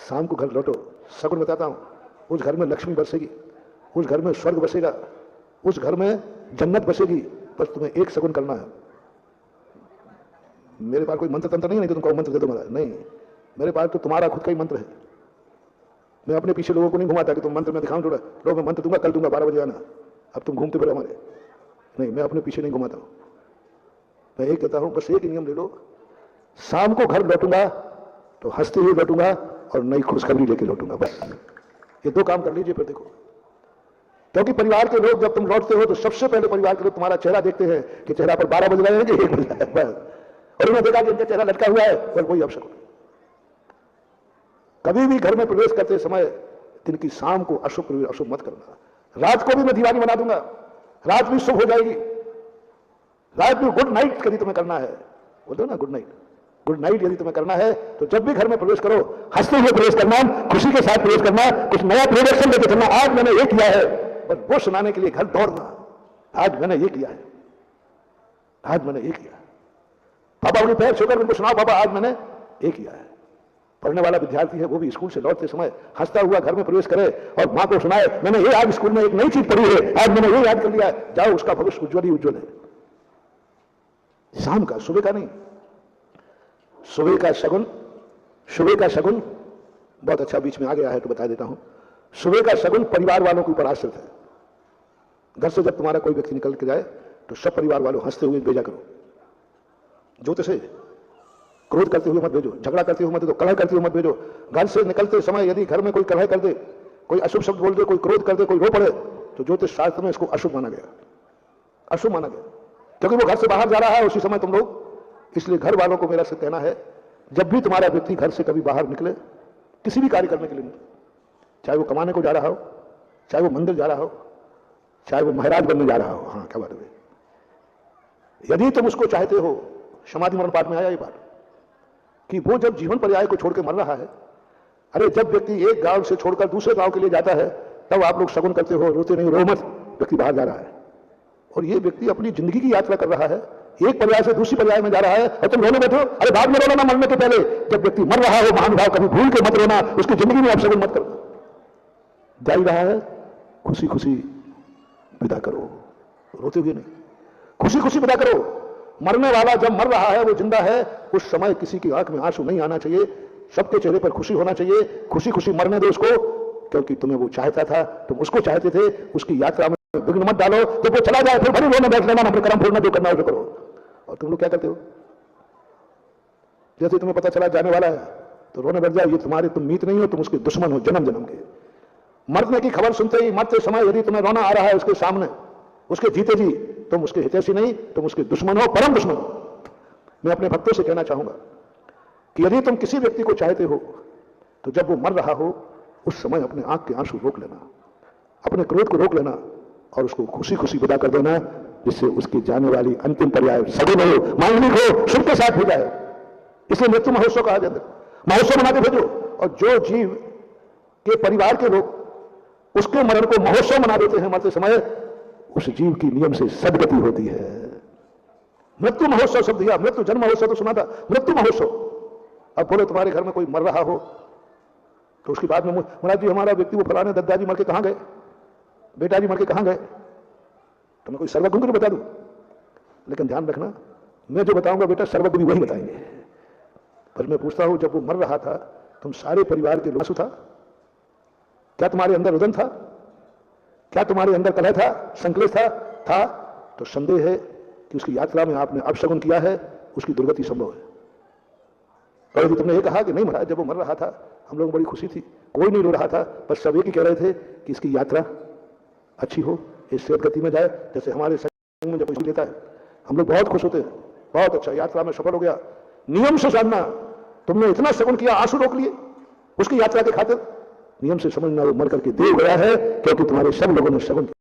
शाम को घर लौटो, शगुन बताता हूं, उस घर में लक्ष्मी बरसेगी, उस घर में स्वर्ग बसेगा, उस घर में जन्नत बसेगी। बस तुम्हें एक शगुन करना है। मेरे पास कोई मंत्र तंत्र नहीं है कि तुमको मंत्र दे दूंगा, नहीं, मेरे पास तो तुम्हारा खुद का ही मंत्र है। मैं अपने पीछे लोगों को नहीं घुमाता कि तुम मंत्र में दिखाऊं थोड़ा, लो मैं मंत्र दूंगा, कल दूंगा 12 बजे आना, अब तुम घूमते फिरो हमारे, नहीं, मैं अपने पीछे नहीं घुमाता हूं। मैं एक कहता हूं, बस एक नियम ले लो, शाम को घर लौटूंगा तो हंसते हुए लौटूंगा और नई खुशखबरी लेके लौटूंगा। बस ये 2 काम कर लीजिए, फिर देखो। क्योंकि परिवार के लोग जब तुम लौटते हो तो सबसे पहले परिवार के लोग तुम्हारा चेहरा देखते हैं कि चेहरा पर 12 बज रहे हैं कि 1 बज रहा है, बस। और उन्हें देखा कि उनका चेहरा लटका हुआ है, और कोई अवसर। कभी भी घर में प्रवेश करते समय दिन की शाम को अशुभ मत करना। रात को भी मैं दीवानी बना दूंगा, रात भी शुभ हो जाएगी, रात भी गुड नाइट यदि तुम्हें करना है, बोलते हो ना गुड नाइट, गुड नाइट यदि तुम्हें करना है तो जब भी घर में प्रवेश करो हंसते हुए प्रवेश करना, खुशी के साथ प्रवेश करना, कुछ नया प्रोडक्शन लेके चलना। आज मैंने ये किया है, बस वो सुनाने के लिए घर दौड़ना, आज मैंने ये किया है, आज मैंने ये किया। पापा अपने पैर छूकर उनको सुनाओ, पापा आज मैंने ये किया है। पढ़ने वाला विद्यार्थी है वो भी स्कूल से लौटते समय हंसता हुआ घर में प्रवेश करे और मां को सुनाए, मैंने ये आज स्कूल में एक नई चीज पढ़ी है, आज मैंने ये याद कर लिया है। जाओ, उसका भविष्य उज्जवल ही उज्जवल है। शाम का, सुबह का नहीं। सुबह का शगुन, सुबह का शगुन बहुत अच्छा बीच में आ गया है तो बता देता हूं। सुबह का शगुन परिवार वालों के ऊपर आश्रित है। घर से जब तुम्हारा कोई व्यक्ति निकल के जाए तो सब परिवार वालों हंसते हुए भेजा करो। ज्योति से क्रोध करते हुए मत भेजो, झगड़ा करते हुए मत भेजो, कलह करते हुए मत भेजो। घर से निकलते समय यदि घर में कोई कलह कर दे, कोई अशुभ शब्द बोल दे, कोई क्रोध कर दे, कोई रो पड़े, तो ज्योतिष शास्त्र में इसको अशुभ माना गया, अशुभ माना गया, क्योंकि वो घर से बाहर जा रहा है उसी समय तुम लोग। इसलिए घर वालों को मेरा से कहना है, जब भी तुम्हारा व्यक्ति घर से कभी बाहर निकले किसी भी कार्य करने के लिए, चाहे वो कमाने को जा रहा हो, चाहे वो मंदिर जा रहा हो, चाहे वो महाराज बनने जा रहा हो, हाँ क्या बात है, यदि तुम उसको चाहते हो, समाधि मरण पाठ में आया ये बात कि वो जब जीवन पर्याय को छोड़कर मर रहा है, अरे जब व्यक्ति एक गांव से छोड़कर दूसरे गांव के लिए जाता है तब आप लोग शगुन करते हो, रोते नहीं, रो मत, व्यक्ति बाहर जा रहा है और ये व्यक्ति अपनी जिंदगी की यात्रा कर रहा है, एक पर्याय से दूसरी पर्याय में जा रहा है और तुम रोने बैठो। अरे बाद में रोना, मरने के पहले। जब व्यक्ति मर रहा हो महानुभाव, कभी भूल के मत रोना, उसकी जिंदगी में आप शगुन मत करना। जा ही रहा है, खुशी खुशी विदा करो, रोते हुए नहीं, खुशी खुशी विदा करो। मरने वाला जब मर रहा है, वो जिंदा है, उस समय किसी की आंख में आंसू नहीं आना चाहिए, सबके चेहरे पर खुशी होना चाहिए। खुशी खुशी मरने दो उसको, क्योंकि तुम्हें वो चाहता था, तुम उसको चाहते थे। उसकी यात्रा में विघ्न मत डालो, जब वो चला जाए फिर भरी रोने बैठ लेना, अपने कर्म पूर्ण जो करना हो करो। और तुम लोग क्या करते हो, जैसे तुम्हें पता चला जाने वाला है तो रोने बैठ जाओ। ये तुम्हारे, तुम मीत नहीं हो, तुम उसके दुश्मन हो जन्म जन्म के। मरने की खबर सुनते ही, मरते समय यदि तुम्हें रोना आ रहा है उसके सामने, उसके जीते जी, तुम उसके हितैषी नहीं, तुम उसके दुश्मन हो, परम दुश्मन हो। मैं अपने भक्तों से कहना चाहूंगा कि यदि तुम किसी व्यक्ति को चाहते हो तो जब वो मर रहा हो उस समय अपने आंख के आंसू रोक लेना, अपने क्रोध को रोक लेना और उसको खुशी खुशी विदा कर देना, जिससे उसकी जाने वाली अंतिम पर्याय सगुन हो, मांगलिक हो, शुभ के साथ हो जाए। इसलिए मृत्यु महोत्सव कहा जाता है, महोत्सव मना के भेजो। और जो जीव के परिवार के लोग उसके मरण को महोत्सव मना देते हैं मरते समय, उस जीव की नियम से सदगति होती है। मृत्यु महोत्सव शब्द दिया, मृत्यु जन्म महोत्सव तो सुना था, मृत्यु महोत्सव। अब बोले तुम्हारे घर में कोई मर रहा हो तो उसकी बात में, महाराज जी हमारा व्यक्ति वो फलाने दादाजी मर के कहां गए, बेटा जी मर के कहां गए, तो मैं कोई सर्वगुण को बता दूं। लेकिन ध्यान रखना, मैं जो बताऊंगा बेटा सर्वगुण वही बताएंगे। पर मैं पूछता हूं, जब वो मर रहा था तुम सारे परिवार के लोग था, क्या तुम्हारे अंदर रुदन था, क्या तुम्हारे अंदर कलह था, संकलेश था? तो संदेह है कि उसकी यात्रा में आपने अपशगुन किया है, उसकी दुर्गति संभव है। और यदि तुमने ये कहा कि नहीं महाराज जब वो मर रहा था हम लोग बड़ी खुशी थी, कोई नहीं रो रहा था, पर सब एक ही कह रहे थे कि इसकी यात्रा अच्छी हो, इस सेहत गति में जाए। जैसे हमारे संग में जब कोई लेता है हम लोग बहुत खुश होते हैं, बहुत अच्छा यात्रा में सफल हो गया। नियम से जानना, तुमने इतना शगुन किया, आंसू रोक लिए उसकी यात्रा के खातिर, नियम से समझना वो मर करके दे गया है, क्योंकि तुम्हारे सब लोगों ने शगुन